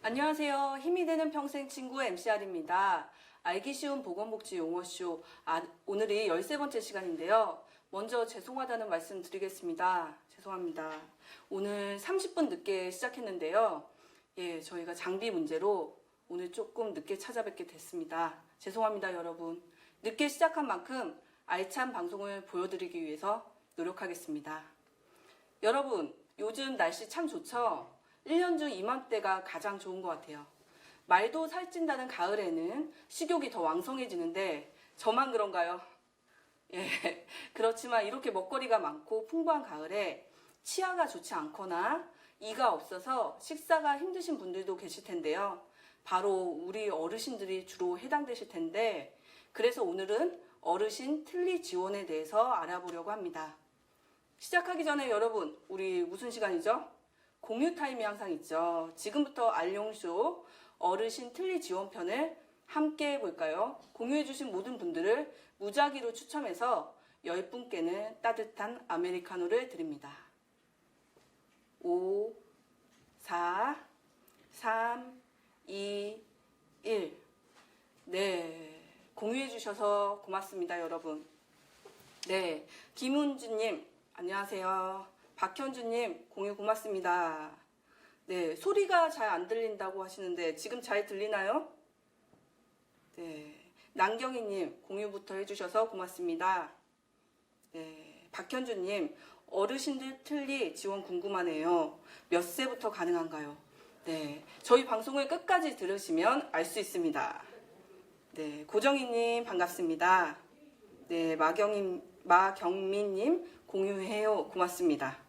안녕하세요. 힘이 되는 평생 친구 MCR입니다. 알기 쉬운 보건복지 용어쇼. 오늘이 13번째 시간인데요. 먼저 죄송하다는 말씀 드리겠습니다. 죄송합니다. 오늘 30분 늦게 시작했는데요. 저희가 장비 문제로 오늘 조금 늦게 찾아뵙게 됐습니다. 죄송합니다, 여러분. 늦게 시작한 만큼 알찬 방송을 보여드리기 위해서 노력하겠습니다. 여러분, 요즘 날씨 참 좋죠? 1년 중 이맘때가 가장 좋은 것 같아요. 말도 살찐다는 가을에는 식욕이 더 왕성해지는데 저만 그런가요? 그렇지만 이렇게 먹거리가 많고 풍부한 가을에 치아가 좋지 않거나 이가 없어서 식사가 힘드신 분들도 계실 텐데요. 바로 우리 어르신들이 주로 해당되실 텐데, 그래서 오늘은 어르신 틀니 지원에 대해서 알아보려고 합니다. 시작하기 전에 여러분, 우리 무슨 시간이죠? 공유 타임이 항상 있죠. 지금부터 알용쇼 어르신 틀니 지원편을 함께 해볼까요? 공유해주신 모든 분들을 무작위로 추첨해서 10분께는 따뜻한 아메리카노를 드립니다. 5, 4, 3, 2, 1. 네, 공유해주셔서 고맙습니다, 여러분. 네, 김은주님, 안녕하세요. 박현주님, 공유 고맙습니다. 네, 소리가 잘 안 들린다고 하시는데 지금 잘 들리나요? 네, 남경희님, 공유부터 해주셔서 고맙습니다. 네, 박현주님, 어르신들 틀니 지원 궁금하네요. 몇 세부터 가능한가요? 네, 저희 방송을 끝까지 들으시면 알 수 있습니다. 네, 고정희님 반갑습니다. 네, 마경민님 공유해요. 고맙습니다.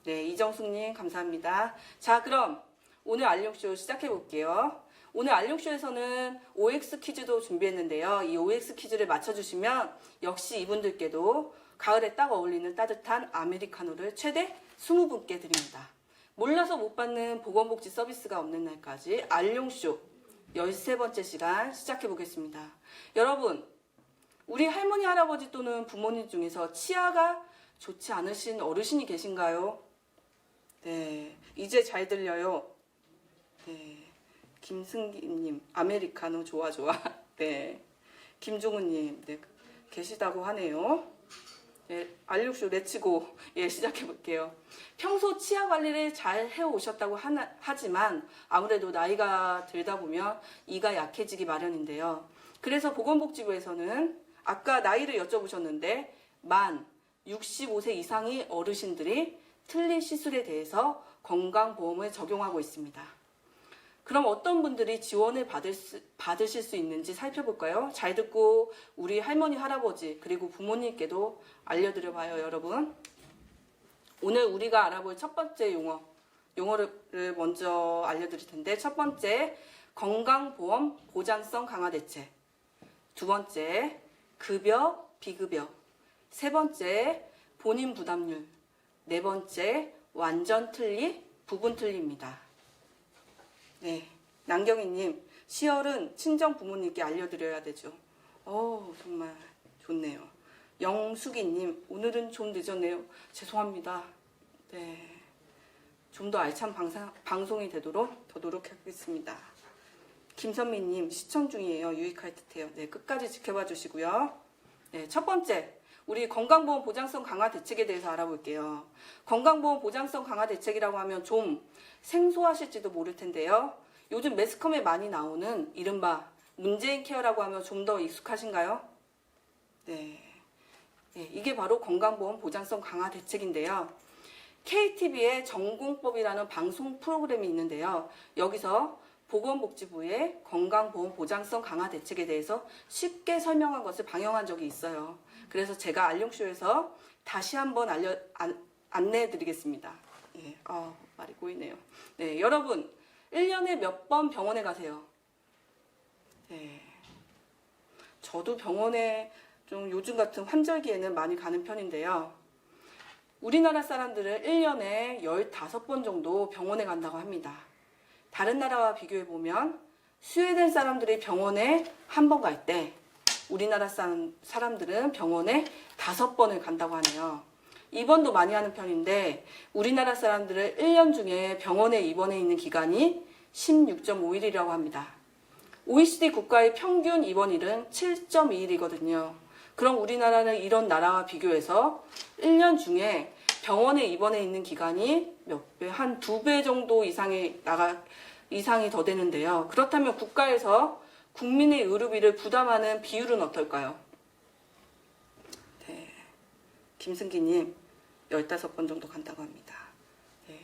네, 이정숙님 감사합니다. 자, 그럼 오늘 알용쇼 시작해 볼게요. 오늘 알용쇼에서는 OX 퀴즈도 준비했는데요. 이 OX 퀴즈를 맞춰주시면 역시 이분들께도 가을에 딱 어울리는 따뜻한 아메리카노를 최대 20분께 드립니다. 몰라서 못 받는 보건복지 서비스가 없는 날까지 알용쇼 13번째 시간 시작해 보겠습니다. 여러분, 우리 할머니, 할아버지 또는 부모님 중에서 치아가 좋지 않으신 어르신이 계신가요? 네, 이제 잘 들려요. 네, 김승기님, 아메리카노 좋아. 네, 김종우님, 네, 계시다고 하네요. 네, 알육쇼 레츠고, 시작해 볼게요. 평소 치아 관리를 잘 해오셨다고 하지만 아무래도 나이가 들다 보면 이가 약해지기 마련인데요. 그래서 보건복지부에서는 아까 나이를 여쭤보셨는데 만 65세 이상의 어르신들이 틀니 시술에 대해서 건강보험을 적용하고 있습니다. 그럼 어떤 분들이 지원을 받으실 수 있는지 살펴볼까요? 잘 듣고 우리 할머니, 할아버지 그리고 부모님께도 알려드려봐요, 여러분. 오늘 우리가 알아볼 첫 번째 용어를 먼저 알려드릴 텐데, 첫 번째, 건강보험 보장성 강화 대책. 두 번째, 급여, 비급여. 세 번째, 본인 부담률. 네 번째, 완전 틀니, 부분 틀니입니다. 네, 남경희님, 시열은 친정 부모님께 알려드려야 되죠. 정말 좋네요. 영숙이님, 오늘은 좀 늦었네요. 죄송합니다. 네, 좀 더 알찬 방송이 되도록 더 노력하겠습니다. 김선미님, 시청 중이에요. 유익할 듯해요. 네, 끝까지 지켜봐 주시고요. 네, 첫 번째, 우리 건강보험 보장성 강화 대책에 대해서 알아볼게요. 건강보험 보장성 강화 대책이라고 하면 좀 생소하실지도 모를 텐데요. 요즘 매스컴에 많이 나오는 이른바 문재인 케어라고 하면 좀 더 익숙하신가요? 네, 이게 바로 건강보험 보장성 강화 대책인데요. KTV의 전공법이라는 방송 프로그램이 있는데요. 여기서 보건복지부의 건강보험 보장성 강화 대책에 대해서 쉽게 설명한 것을 방영한 적이 있어요. 그래서 제가 알용쇼에서 다시 한번 안내해 드리겠습니다. 말이 꼬이네요. 네, 여러분, 1년에 몇 번 병원에 가세요? 네, 저도 병원에 좀 요즘 같은 환절기에는 많이 가는 편인데요. 우리나라 사람들은 1년에 15번 정도 병원에 간다고 합니다. 다른 나라와 비교해보면 스웨덴 사람들이 병원에 한 번 갈 때 우리나라 사람들은 병원에 5번을 간다고 하네요. 입원도 많이 하는 편인데 우리나라 사람들은 1년 중에 병원에 입원해 있는 기간이 16.5일이라고 합니다. OECD 국가의 평균 입원일은 7.2일이거든요. 그럼 우리나라는 이런 나라와 비교해서 1년 중에 병원에 입원해 있는 기간이 몇 배? 한 2배 정도 이상이 더 되는데요. 그렇다면 국가에서 국민의 의료비를 부담하는 비율은 어떨까요? 네, 김승기님 15번 정도 간다고 합니다. 네.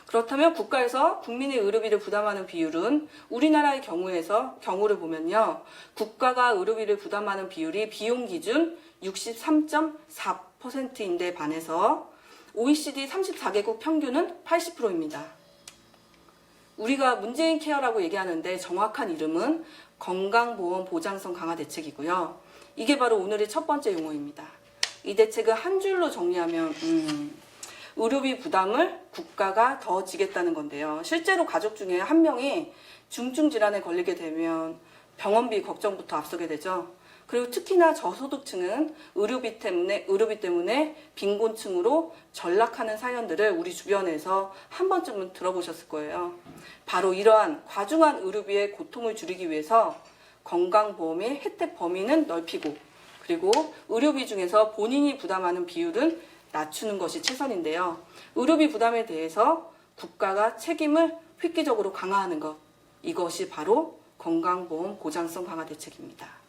그렇다면 국가에서 국민의 의료비를 부담하는 비율은 우리나라의 경우를 보면요. 국가가 의료비를 부담하는 비율이 비용 기준 63.4%인데 반해서 OECD 34개국 평균은 80%입니다. 우리가 문재인 케어라고 얘기하는데 정확한 이름은 건강보험 보장성 강화 대책이고요. 이게 바로 오늘의 첫 번째 용어입니다. 이 대책을 한 줄로 정리하면 의료비 부담을 국가가 더 지겠다는 건데요. 실제로 가족 중에 한 명이 중증 질환에 걸리게 되면 병원비 걱정부터 앞서게 되죠. 그리고 특히나 저소득층은 의료비 때문에 빈곤층으로 전락하는 사연들을 우리 주변에서 한 번쯤은 들어보셨을 거예요. 바로 이러한 과중한 의료비의 고통을 줄이기 위해서 건강보험의 혜택 범위는 넓히고 그리고 의료비 중에서 본인이 부담하는 비율은 낮추는 것이 최선인데요. 의료비 부담에 대해서 국가가 책임을 획기적으로 강화하는 것, 이것이 바로 건강보험 보장성 강화 대책입니다.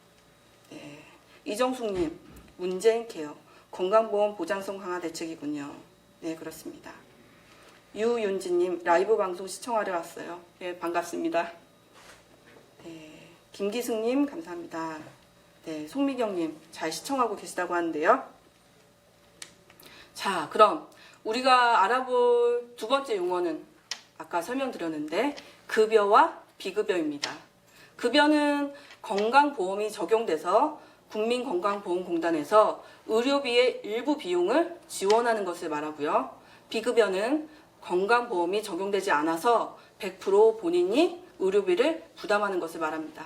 네, 이정숙님, 문재인 케어, 건강보험 보장성 강화 대책이군요. 네, 그렇습니다. 유윤지님, 라이브 방송 시청하러 왔어요. 네, 반갑습니다. 네, 김기승님, 감사합니다. 네, 송미경님, 잘 시청하고 계시다고 하는데요. 자, 그럼 우리가 알아볼 두 번째 용어는 아까 설명드렸는데 급여와 비급여입니다. 급여는 건강보험이 적용돼서 국민건강보험공단에서 의료비의 일부 비용을 지원하는 것을 말하고요. 비급여는 건강보험이 적용되지 않아서 100% 본인이 의료비를 부담하는 것을 말합니다.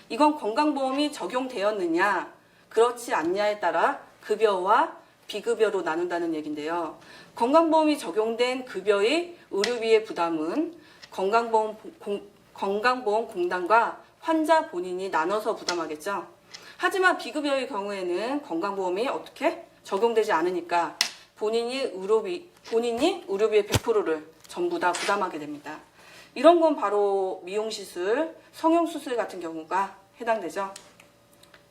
이건 건강보험이 적용되었느냐, 그렇지 않냐에 따라 급여와 비급여로 나눈다는 얘기인데요. 건강보험이 적용된 급여의 의료비의 부담은 건강보험공단과 환자 본인이 나눠서 부담하겠죠. 하지만 비급여의 경우에는 건강보험이 어떻게 적용되지 않으니까 본인이 의료비의 100%를 전부 다 부담하게 됩니다. 이런 건 바로 미용시술, 성형수술 같은 경우가 해당되죠.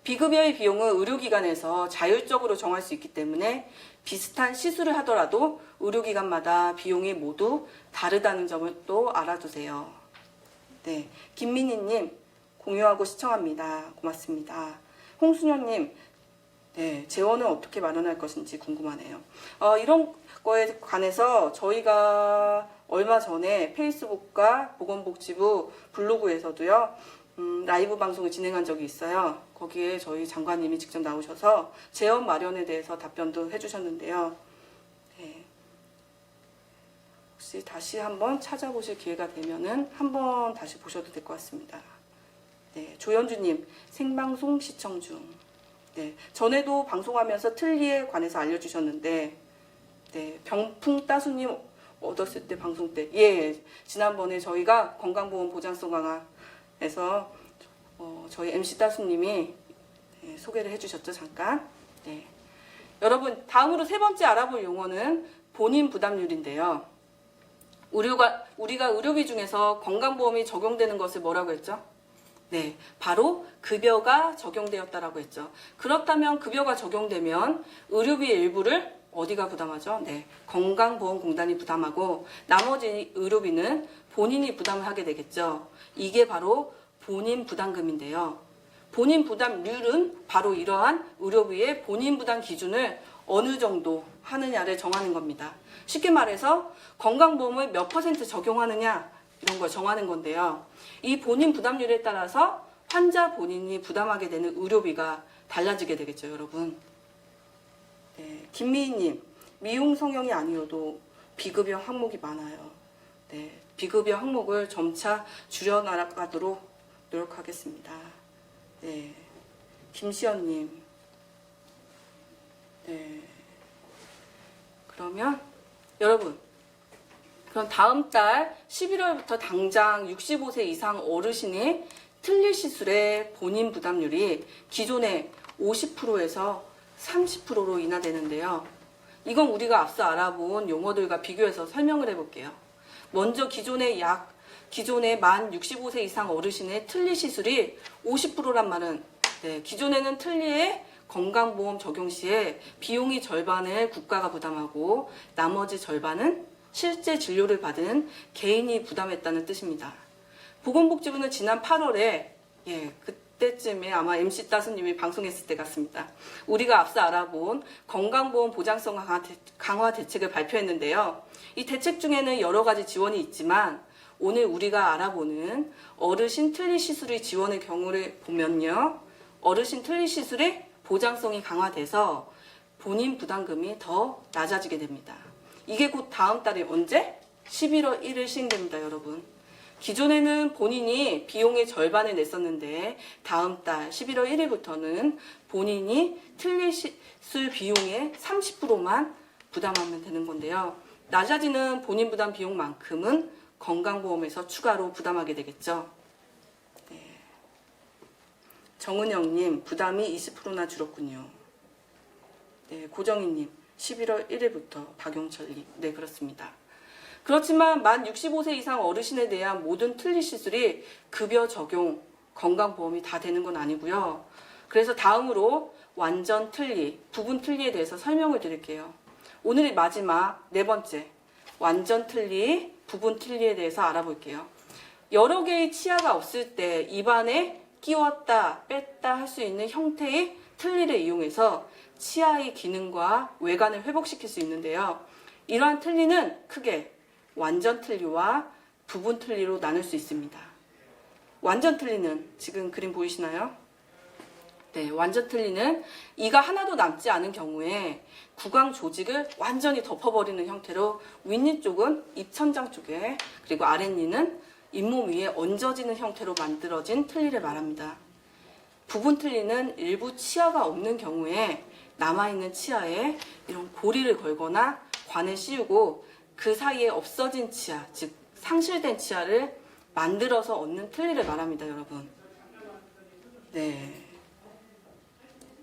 비급여의 비용은 의료기관에서 자율적으로 정할 수 있기 때문에 비슷한 시술을 하더라도 의료기관마다 비용이 모두 다르다는 점을 또 알아두세요. 네, 김민희님 공유하고 시청합니다. 고맙습니다. 홍순영님, 네, 재원은 어떻게 마련할 것인지 궁금하네요. 이런 거에 관해서 저희가 얼마 전에 페이스북과 보건복지부 블로그에서도요, 라이브 방송을 진행한 적이 있어요. 거기에 저희 장관님이 직접 나오셔서 재원 마련에 대해서 답변도 해주셨는데요. 네. 혹시 다시 한번 찾아보실 기회가 되면은 한번 다시 보셔도 될 것 같습니다. 네, 조현주님, 생방송 시청 중. 네, 전에도 방송하면서 틀니에 관해서 알려주셨는데, 네, 병풍 따수님 얻었을 때 방송 때, 예, 지난번에 저희가 건강보험 보장성 강화에서 저희 MC 따수님이 네, 소개를 해주셨죠, 잠깐. 네, 여러분, 다음으로 세 번째 알아볼 용어는 본인 부담률인데요. 우리가 의료비 중에서 건강보험이 적용되는 것을 뭐라고 했죠? 네, 바로 급여가 적용되었다라고 했죠. 그렇다면 급여가 적용되면 의료비의 일부를 어디가 부담하죠? 네, 건강보험공단이 부담하고 나머지 의료비는 본인이 부담을 하게 되겠죠. 이게 바로 본인 부담금인데요. 본인 부담률은 바로 이러한 의료비의 본인 부담 기준을 어느 정도 하느냐를 정하는 겁니다. 쉽게 말해서 건강보험을 몇 % 적용하느냐 이런 걸 정하는 건데요. 이 본인 부담률에 따라서 환자 본인이 부담하게 되는 의료비가 달라지게 되겠죠, 여러분. 네, 김미희님, 미용 성형이 아니어도 비급여 항목이 많아요. 네, 비급여 항목을 점차 줄여나가도록 노력하겠습니다. 네, 김시연님, 네, 그러면 여러분, 그럼 다음 달 11월부터 당장 65세 이상 어르신이 틀니 시술의 본인 부담률이 기존의 50%에서 30%로 인하되는데요. 이건 우리가 앞서 알아본 용어들과 비교해서 설명을 해볼게요. 먼저 기존의 만 65세 이상 어르신의 틀니 시술이 50%란 말은 기존에는 틀니의 건강보험 적용 시에 비용이 절반을 국가가 부담하고 나머지 절반은 실제 진료를 받은 개인이 부담했다는 뜻입니다. 보건복지부는 지난 8월에 그때쯤에 아마 MC 따수님이 방송했을 때 같습니다. 우리가 앞서 알아본 건강보험 보장성 강화 대책을 발표했는데요. 이 대책 중에는 여러 가지 지원이 있지만 오늘 우리가 알아보는 어르신 틀니 시술의 지원의 경우를 보면요. 어르신 틀니 시술의 보장성이 강화돼서 본인 부담금이 더 낮아지게 됩니다. 이게 곧 다음 달에 언제? 11월 1일 시행됩니다, 여러분. 기존에는 본인이 비용의 절반을 냈었는데 다음 달 11월 1일부터는 본인이 틀니 시술 비용의 30%만 부담하면 되는 건데요. 낮아지는 본인 부담 비용만큼은 건강보험에서 추가로 부담하게 되겠죠. 정은영님, 부담이 20%나 줄었군요. 고정희님, 11월 1일부터 박용철님, 그렇습니다. 그렇지만 만 65세 이상 어르신에 대한 모든 틀니 시술이 급여 적용, 건강보험이 다 되는 건 아니고요. 그래서 다음으로 완전 틀니, 부분 틀니에 대해서 설명을 드릴게요. 오늘의 마지막 4번째, 완전 틀니, 부분 틀니에 대해서 알아볼게요. 여러 개의 치아가 없을 때 입안에 끼웠다 뺐다 할 수 있는 형태의 틀니를 이용해서 치아의 기능과 외관을 회복시킬 수 있는데요. 이러한 틀니는 크게 완전 틀니와 부분 틀니로 나눌 수 있습니다. 완전 틀니는 지금 그림 보이시나요? 완전 틀니는 이가 하나도 남지 않은 경우에 구강 조직을 완전히 덮어버리는 형태로 윗니 쪽은 입천장 쪽에 그리고 아랫니는 잇몸 위에 얹어지는 형태로 만들어진 틀니를 말합니다. 부분 틀니는 일부 치아가 없는 경우에 남아있는 치아에 이런 고리를 걸거나 관을 씌우고 그 사이에 없어진 치아, 즉 상실된 치아를 만들어서 얻는 틀니를 말합니다, 여러분.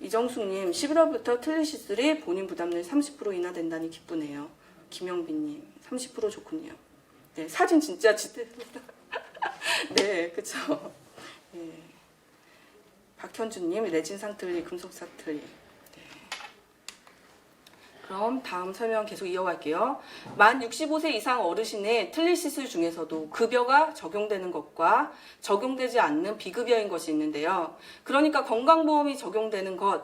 이정숙님, 11월부터 틀니 시술이 본인 부담률 30% 인하된다니 기쁘네요. 김영빈님, 30% 좋군요. 사진 진짜 지대입니다. 그쵸. 박현주님, 레진상 틀니, 금속사 틀니. 그럼 다음 설명 계속 이어갈게요. 만 65세 이상 어르신의 틀니 시술 중에서도 급여가 적용되는 것과 적용되지 않는 비급여인 것이 있는데요. 그러니까 건강보험이 적용되는 것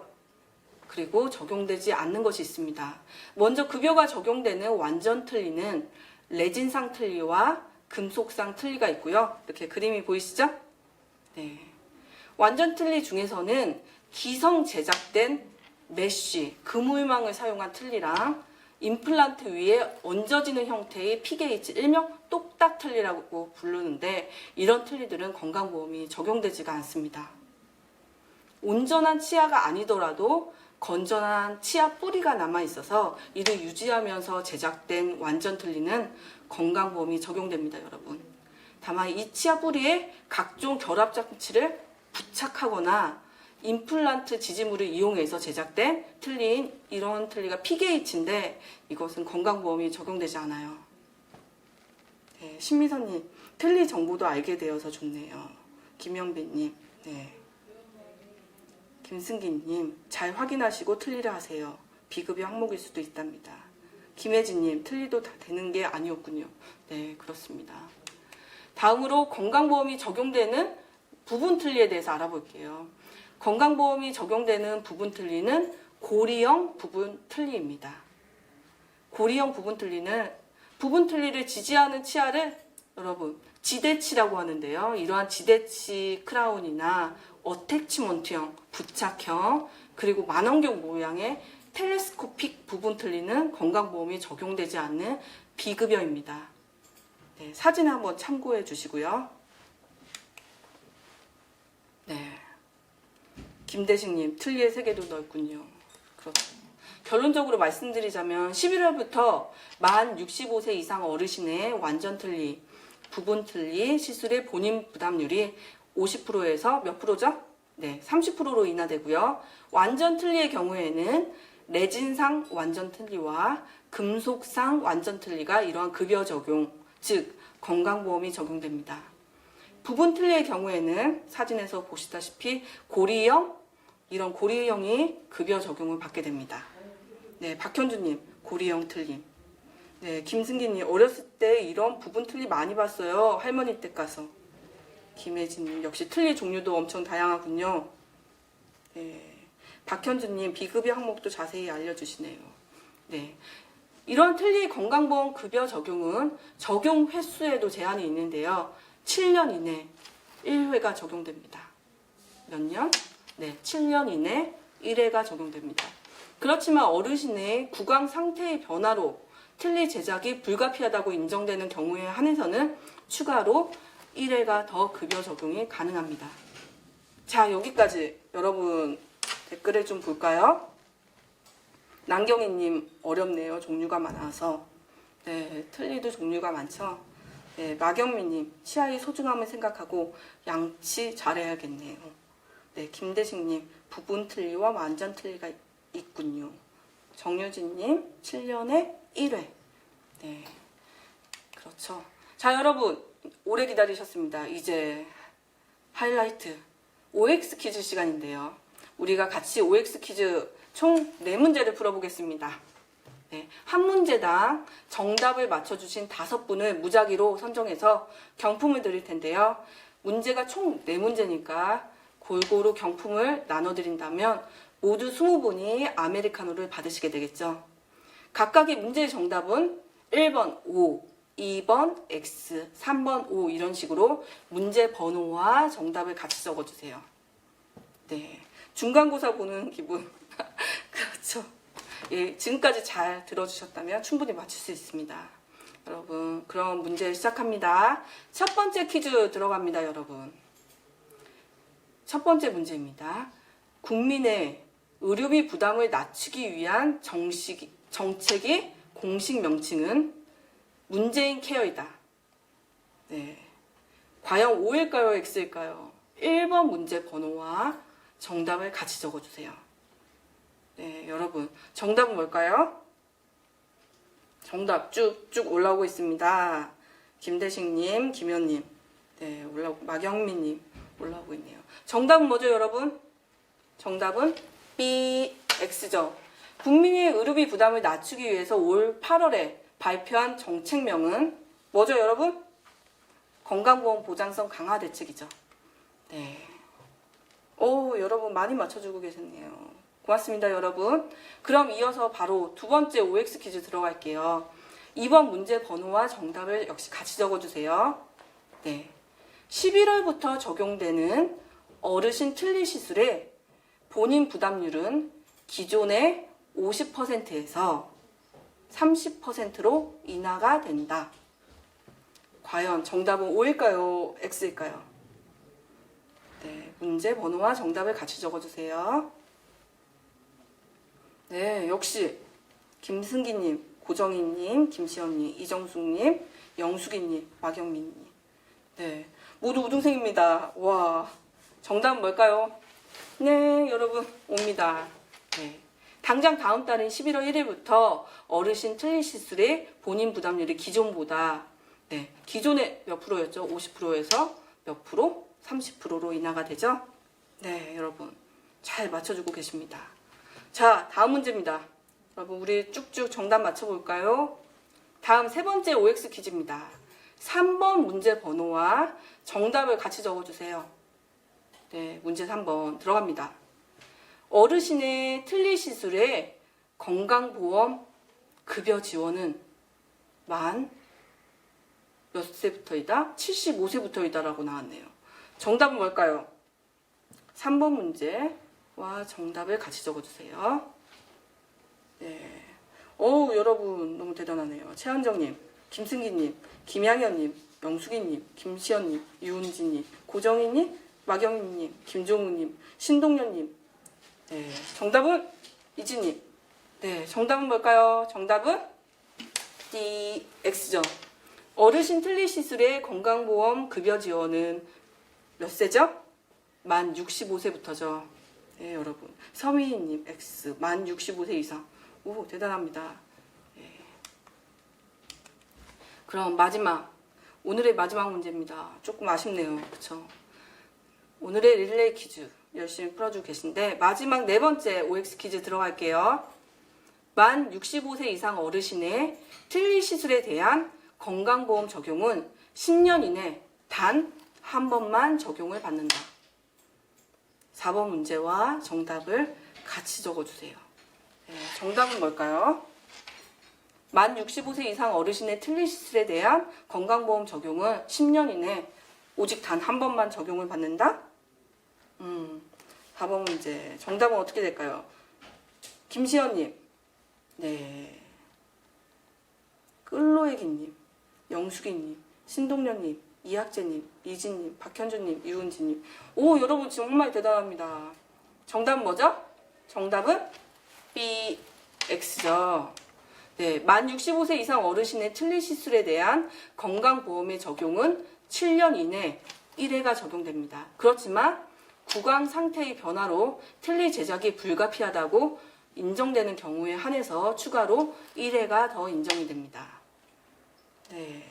그리고 적용되지 않는 것이 있습니다. 먼저 급여가 적용되는 완전 틀니는 레진상 틀니와 금속상 틀니가 있고요. 이렇게 그림이 보이시죠? 완전 틀니 중에서는 기성 제작된 메쉬, 그물망을 사용한 틀니랑 임플란트 위에 얹어지는 형태의 PGH, 일명 똑딱 틀니라고 부르는데 이런 틀니들은 건강보험이 적용되지가 않습니다. 온전한 치아가 아니더라도 건전한 치아 뿌리가 남아있어서 이를 유지하면서 제작된 완전 틀니는 건강보험이 적용됩니다, 여러분. 다만 이 치아 뿌리에 각종 결합장치를 부착하거나 임플란트 지지물을 이용해서 제작된 틀니인 이런 틀니가 PGH인데 이것은 건강보험이 적용되지 않아요. 신미선님, 틀니 정보도 알게 되어서 좋네요. 김영빈님, 김승기님, 잘 확인하시고 틀니를 하세요. 비급여 항목일 수도 있답니다. 김혜진님, 틀니도 다 되는 게 아니었군요. 그렇습니다. 다음으로 건강보험이 적용되는 부분 틀니에 대해서 알아볼게요. 건강보험이 적용되는 부분 틀니는 고리형 부분 틀니입니다. 고리형 부분 틀니는 부분 틀니를 지지하는 치아를 여러분 지대치라고 하는데요. 이러한 지대치 크라운이나 어태치먼트형, 부착형, 그리고 만원경 모양의 텔레스코픽 부분 틀니는 건강보험이 적용되지 않는 비급여입니다. 사진을 한번 참고해 주시고요. 김대식님, 틀니의 세계도 넓군요. 그렇죠. 결론적으로 말씀드리자면 11월부터 만 65세 이상 어르신의 완전 틀니, 부분 틀니 시술의 본인 부담률이 50%에서 몇 프로죠? 네, 30%로 인하되고요. 완전 틀니의 경우에는 레진상 완전 틀니와 금속상 완전 틀니가 이러한 급여 적용, 즉 건강보험이 적용됩니다. 부분 틀니의 경우에는 사진에서 보시다시피 고리형, 이런 고리형이 급여 적용을 받게 됩니다. 네, 박현주님, 고리형 틀니. 네, 김승기님, 어렸을 때 이런 부분 틀니 많이 봤어요. 할머니 댁 가서. 김혜진님, 역시 틀니 종류도 엄청 다양하군요. 네, 박현주님, 비급여 항목도 자세히 알려주시네요. 네, 이런 틀니 건강보험 급여 적용은 적용 횟수에도 제한이 있는데요. 7년 이내 1회가 적용됩니다. 몇 년? 네, 7년 이내 1회가 적용됩니다. 그렇지만 어르신의 구강 상태의 변화로 틀니 제작이 불가피하다고 인정되는 경우에 한해서는 추가로 1회가 더 급여 적용이 가능합니다. 자, 여기까지 여러분 댓글을 좀 볼까요? 남경희님, 어렵네요. 종류가 많아서. 네, 틀니도 종류가 많죠. 네, 마경미님, 치아의 소중함을 생각하고 양치 잘해야겠네요. 네, 김대식님, 부분 틀니와 완전 틀니가 있군요. 정유진님, 7년에 1회. 네, 그렇죠. 자, 여러분, 오래 기다리셨습니다. 이제 하이라이트 OX 퀴즈 시간인데요. 우리가 같이 OX 퀴즈 총 4문제를 풀어보겠습니다. 네, 한 문제당 정답을 맞춰주신 5분을 무작위로 선정해서 경품을 드릴 텐데요. 문제가 총 4문제니까 골고루 경품을 나눠드린다면 모두 20분이 아메리카노를 받으시게 되겠죠. 각각의 문제의 정답은 1번 O, 2번 X, 3번 O 이런 식으로 문제 번호와 정답을 같이 적어주세요. 네, 중간고사 보는 기분. 그렇죠. 예, 지금까지 잘 들어주셨다면 충분히 맞출 수 있습니다. 여러분, 그럼 문제 시작합니다. 첫 번째 퀴즈 들어갑니다, 여러분. 첫 번째 문제입니다. 국민의 의료비 부담을 낮추기 위한 정책의 공식 명칭은 문재인 케어이다. 네. 과연 O일까요? X일까요? 1번 문제 번호와 정답을 같이 적어주세요. 네, 여러분. 정답은 뭘까요? 정답 쭉쭉 올라오고 있습니다. 김대식님, 김현님, 네, 마경민님 올라오고 있네요. 정답은 뭐죠, 여러분? 정답은 B, X죠. 국민의 의료비 부담을 낮추기 위해서 올 8월에 발표한 정책명은 뭐죠, 여러분? 건강보험 보장성 강화 대책이죠. 네. 오, 여러분 많이 맞춰주고 계셨네요. 고맙습니다, 여러분. 그럼 이어서 바로 두 번째 OX 퀴즈 들어갈게요. 2번 문제 번호와 정답을 역시 같이 적어주세요. 네. 11월부터 적용되는 어르신 틀니 시술의 본인 부담률은 기존의 50%에서 30%로 인하가 된다. 과연 정답은 O일까요? X일까요? 네, 문제 번호와 정답을 같이 적어주세요. 네, 역시 김승기님, 고정희님, 김시연님, 이정숙님, 영숙이님, 마경민님. 네, 모두 우등생입니다. 와, 정답은 뭘까요? 네, 여러분 옵니다. 네. 당장 다음 달인 11월 1일부터 어르신 틀니 시술의 본인 부담률이 기존보다 네, 기존에 몇 프로였죠? 50%에서 몇 프로? 30%로 인하가 되죠? 네, 여러분 잘 맞춰주고 계십니다. 자, 다음 문제입니다. 여러분 우리 쭉쭉 정답 맞춰볼까요? 다음 세 번째 OX 퀴즈입니다. 3번 문제 번호와 정답을 같이 적어주세요. 네, 문제 3번 들어갑니다. 어르신의 틀니 시술의 건강보험 급여 지원은 만 몇 세부터이다? 75세부터이다 라고 나왔네요. 정답은 뭘까요? 3번 문제와 정답을 같이 적어주세요. 네. 어우, 여러분 너무 대단하네요. 최한정님, 김승기님, 김양현님, 영숙이님, 김시연님, 유은진님, 고정희님, 마경희님, 김종우님, 신동현님. 네. 정답은 이진님. 네, 정답은 뭘까요? 정답은 D, X죠. 어르신 틀니 시술의 건강보험 급여 지원은 몇 세죠? 만 65세부터죠. 네, 여러분. 서미희님 X, 만 65세 이상. 오, 대단합니다. 네. 그럼 마지막, 오늘의 마지막 문제입니다. 조금 아쉽네요. 그쵸? 오늘의 릴레이 퀴즈 열심히 풀어주고 계신데, 마지막 네 번째 OX 퀴즈 들어갈게요. 만 65세 이상 어르신의 틀니 시술에 대한 건강보험 적용은 10년 이내 단 한 번만 적용을 받는다. 4번 문제와 정답을 같이 적어주세요. 네, 정답은 뭘까요? 만 65세 이상 어르신의 틀니 시술에 대한 건강보험 적용은 10년 이내 오직 단 한 번만 적용을 받는다? 4번 문제. 정답은 어떻게 될까요? 김시연님. 네. 끌로애기님, 영숙이님, 신동련님, 이학재님, 이진님, 박현주님, 유은지님. 오, 여러분 정말 대단합니다. 정답은 뭐죠? 정답은 B, X죠. 네, 만 65세 이상 어르신의 틀니 시술에 대한 건강보험의 적용은 7년 이내 1회가 적용됩니다. 그렇지만 구강 상태의 변화로 틀니 제작이 불가피하다고 인정되는 경우에 한해서 추가로 1회가 더 인정이 됩니다. 네.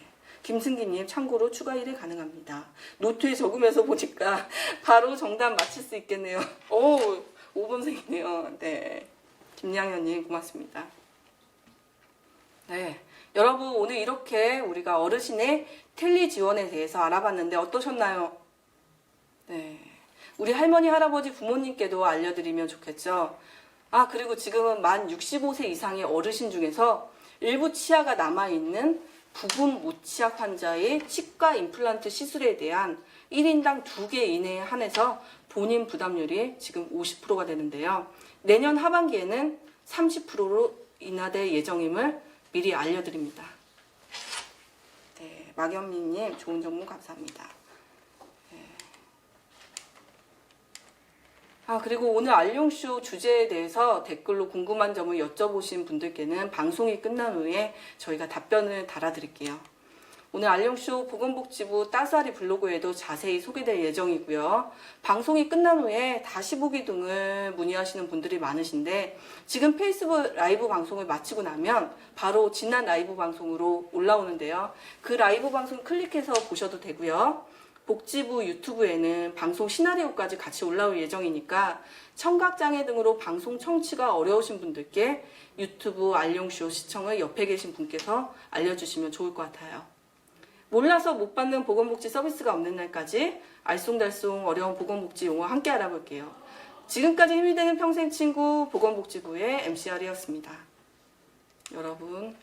김승기님 참고로 추가 1회 가능합니다. 노트에 적으면서 보니까 바로 정답 맞힐 수 있겠네요. 오, 5번생이네요. 네. 김양현님 고맙습니다. 네. 여러분 오늘 이렇게 우리가 어르신의 틀니 지원에 대해서 알아봤는데 어떠셨나요? 네. 우리 할머니, 할아버지, 부모님께도 알려드리면 좋겠죠. 아, 그리고 지금은 만 65세 이상의 어르신 중에서 일부 치아가 남아있는 부분 무치아 환자의 치과 임플란트 시술에 대한 1인당 2개 이내에 한해서 본인 부담률이 지금 50%가 되는데요. 내년 하반기에는 30%로 인하될 예정임을 미리 알려드립니다. 네, 막연미님 좋은 정보 감사합니다. 아, 그리고 오늘 알룡쇼 주제에 대해서 댓글로 궁금한 점을 여쭤보신 분들께는 방송이 끝난 후에 저희가 답변을 달아드릴게요. 오늘 알룡쇼 보건복지부 따스하리 블로그에도 자세히 소개될 예정이고요. 방송이 끝난 후에 다시 보기 등을 문의하시는 분들이 많으신데 지금 페이스북 라이브 방송을 마치고 나면 바로 지난 라이브 방송으로 올라오는데요. 그 라이브 방송 클릭해서 보셔도 되고요. 복지부 유튜브에는 방송 시나리오까지 같이 올라올 예정이니까 청각장애 등으로 방송 청취가 어려우신 분들께 유튜브 알룡쇼 시청을 옆에 계신 분께서 알려주시면 좋을 것 같아요. 몰라서 못 받는 보건복지 서비스가 없는 날까지 알쏭달쏭 어려운 보건복지 용어 함께 알아볼게요. 지금까지 힘이 되는 평생 친구 보건복지부의 MCR이었습니다. 여러분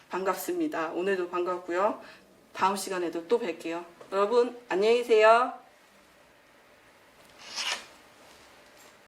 반갑습니다. 오늘도 반갑고요. 다음 시간에도 또 뵐게요. 여러분 안녕히 계세요.